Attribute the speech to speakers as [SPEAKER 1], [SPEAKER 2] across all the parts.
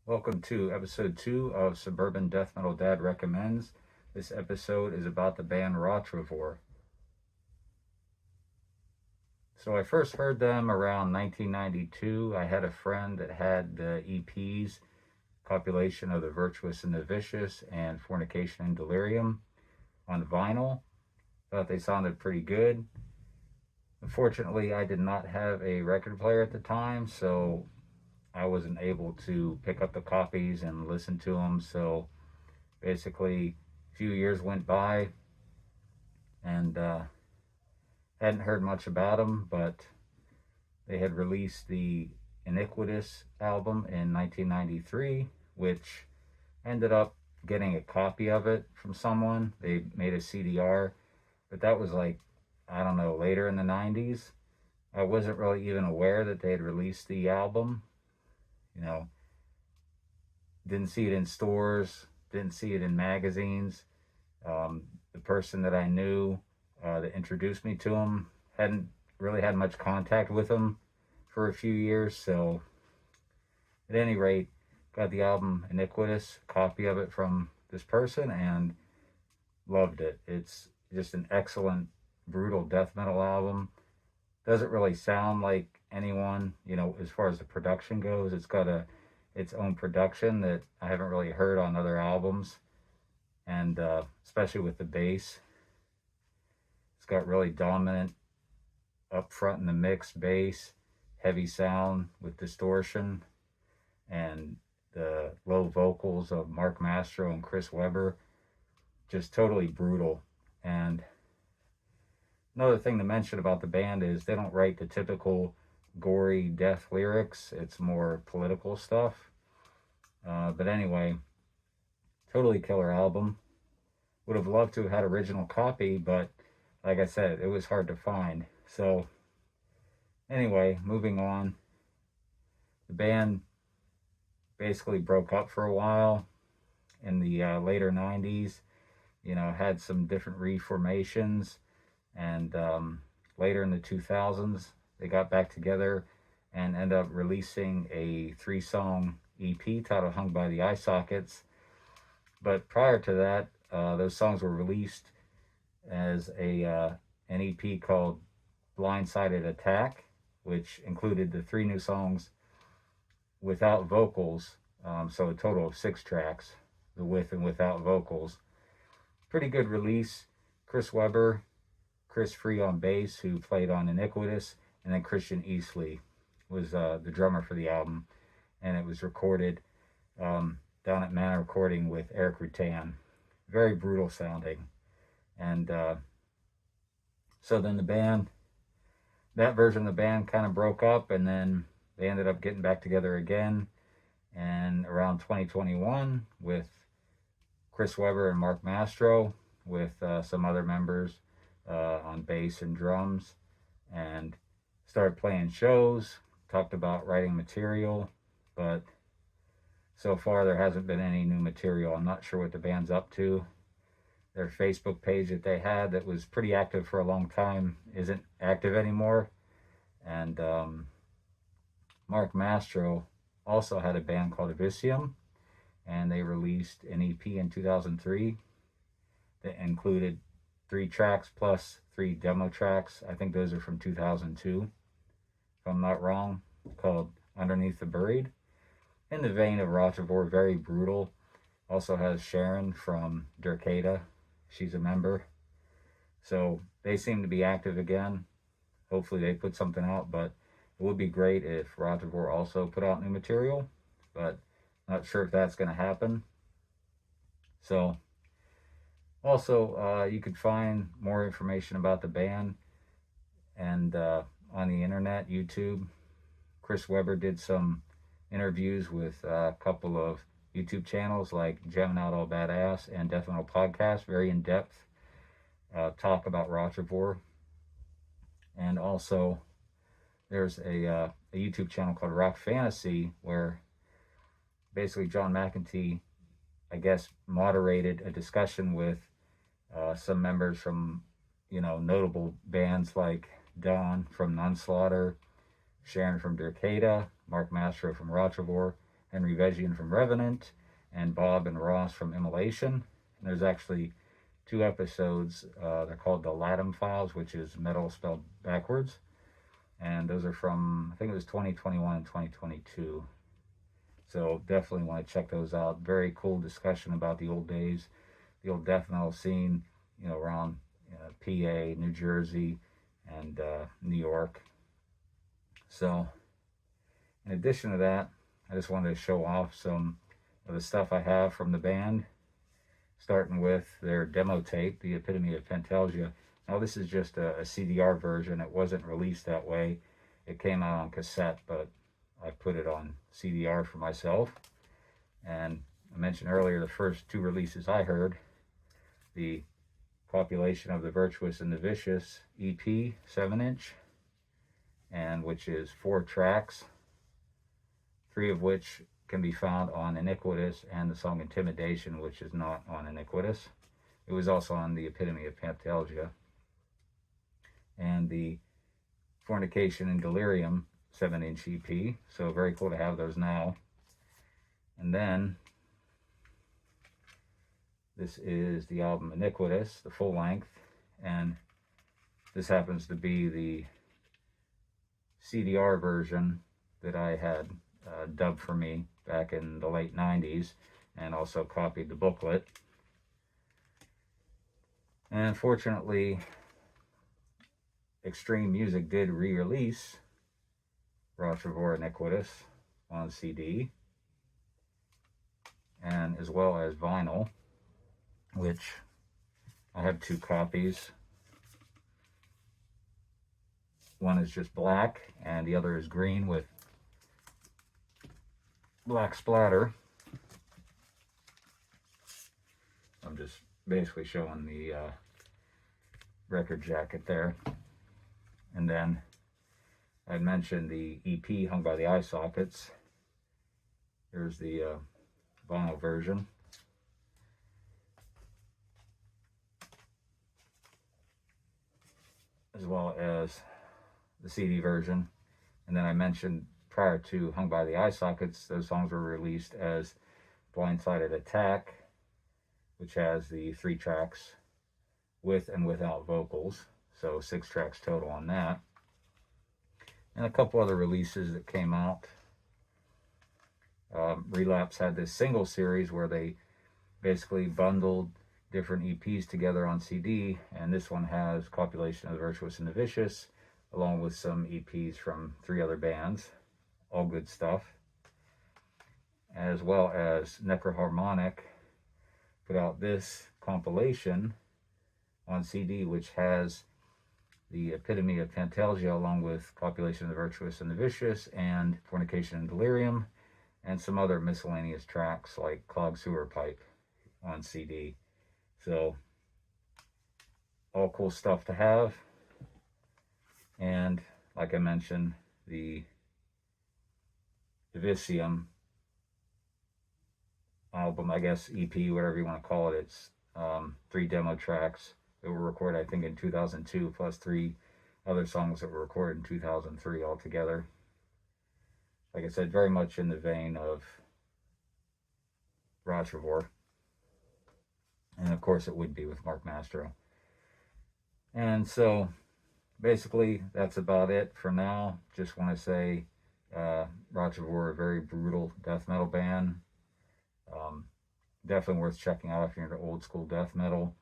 [SPEAKER 1] Welcome to episode 2 of Suburban Death Metal Dad Recommends. This episode is about the band Rottrevore. So I first heard them around 1992. I had a friend that had the EPs, Copulation of the Virtuous and the Vicious and Fornication and Delirium, on vinyl. Thought they sounded pretty good. Unfortunately, I did not have a record player at the time, so I wasn't able to pick up the copies and listen to them. So basically, a few years went by and hadn't heard much about them, but they had released the Iniquitous album in 1993, which ended up getting a copy of it from someone. They made a CDR, but that was like, I don't know, later in the 90s. I wasn't really even aware that they had released the album. Didn't see it in stores, didn't see it in magazines. The person that I knew that introduced me to him hadn't really had much contact with him for a few years. So at any rate, got the album Iniquitous, copy of it from this person, and loved it. It's just an excellent, brutal death metal album. Doesn't really sound like anyone, as far as the production goes. It's got its own production that I haven't really heard on other albums, and especially with the bass. It's got really dominant up front in the mix bass, heavy sound with distortion, and the low vocals of Mark Mastro and Chris Webber. Just totally brutal. And another thing to mention about the band is they don't write the typical gory death lyrics. It's more political stuff. But anyway, totally killer album. Would have loved to have had original copy, but like I said, it was hard to find. So anyway, moving on. The band basically broke up for a while in the later 90s. Had some different reformations, and later in the 2000s, they got back together and ended up releasing a 3-song EP titled Hung by the Eye Sockets. But prior to that, those songs were released as an EP called Blindsided Attack, which included the 3 new songs without vocals. So a total of 6 tracks, the with and without vocals. Pretty good release. Chris Webber, Chris Free on bass, who played on Iniquitous, and then Christian Eastley was the drummer for the album, and it was recorded down at Manor Recording with Eric Rutan. Very brutal sounding. And so then that version of the band kind of broke up, and then they ended up getting back together again, and around 2021 with Chris Webber and Mark Mastro, with some other members on bass and drums, and started playing shows, talked about writing material, but so far there hasn't been any new material. I'm not sure what the band's up to. Their Facebook page that they had that was pretty active for a long time isn't active anymore. And Mark Mastro also had a band called Elysium, and they released an EP in 2003 that included 3 tracks plus 3 demo tracks. I think those are from 2002, if I'm not wrong, called Underneath the Buried. In the vein of Rottrevore, very brutal. Also has Sharon from Durcada. She's a member. So they seem to be active again. Hopefully they put something out, but it would be great if Rottrevore also put out new material, but not sure if that's going to happen. So also, you could find more information about the band and on the internet, YouTube. Chris Webber did some interviews with a couple of YouTube channels like Gemmin Out All Badass and Death Metal Podcast, very in-depth talk about Rottrevore. And also there's a YouTube channel called Rock Fantasy where basically John McEntee, I guess, moderated a discussion with some members from, notable bands like Don from Nonslaughter, Sharon from Dercada, Mark Mastro from Rottrevore, Henry Vegian from Revenant, and Bob and Ross from Immolation. And there's actually 2 episodes. They're called the Latham Files, which is metal spelled backwards. And those are from, I think it was 2021 and 2022. So definitely want to check those out. Very cool discussion about the old days, the old death metal scene, around PA, New Jersey, and New York. So in addition to that, I just wanted to show off some of the stuff I have from the band, starting with their demo tape, The Epitome of Fantasia. Now this is just a CDR version. It wasn't released that way. It came out on cassette, but I put it on CDR for myself. And I mentioned earlier the first 2 releases I heard, the Population of the Virtuous and the Vicious EP 7-inch, and which is 4 tracks, 3 of which can be found on Iniquitous, and the song Intimidation, which is not on Iniquitous. It was also on The Epitome of Fantasia. And the Fornication and Delirium 7-inch EP, so very cool to have those now. And then this is the album Iniquitous, the full length, and this happens to be the CDR version that I had dubbed for me back in the late 90s, and also copied the booklet. And unfortunately, Extreme Music did re-release Rottrevore Iniquitous on CD, and as well as vinyl, which I have 2 copies. One is just black, and the other is green with black splatter. I'm just basically showing the record jacket there. And then I mentioned the EP Hung by the Eye Sockets. Here's the vinyl version. As well as the CD version. And then I mentioned prior to Hung by the Eye Sockets, those songs were released as Blindsided Attack, which has the 3 tracks with and without vocals, so 6 tracks total on that. And a couple other releases that came out. Relapse had this single series where they basically bundled different EPs together on CD, and this one has Copulation of the Virtuous and the Vicious, along with some EPs from 3 other bands, all good stuff. As well as Necroharmonic put out this compilation on CD, which has the Epitome of Fantasia, along with Copulation of the Virtuous and the Vicious, and Fornication and Delirium, and some other miscellaneous tracks like Clogged Sewer Pipe on CD. So, all cool stuff to have. And, like I mentioned, the Divisium album, I guess, EP, whatever you want to call it. It's 3 demo tracks that were recorded, I think, in 2002, plus 3 other songs that were recorded in 2003 altogether. Like I said, very much in the vein of Rottrevore. And of course it would be with Mark Mastro. And so basically that's about it for now. Just want to say Rottrevore, a very brutal death metal band. Definitely worth checking out if you're into old school death metal.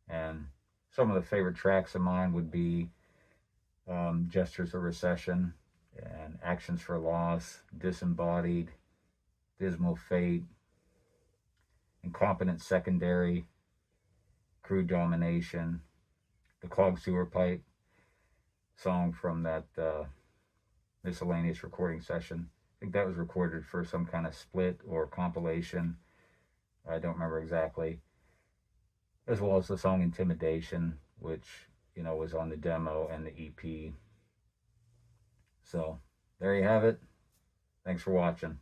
[SPEAKER 1] And some of the favorite tracks of mine would be Gestures of Recession, and Actions for Loss, Disembodied, Dismal Fate, Incompetent Secondary, Crude Domination, the Clogged Sewer Pipe song from that miscellaneous recording session. I think that was recorded for some kind of split or compilation. I don't remember exactly. As well as the song Intimidation, which, was on the demo and the EP. So there you have it. Thanks for watching.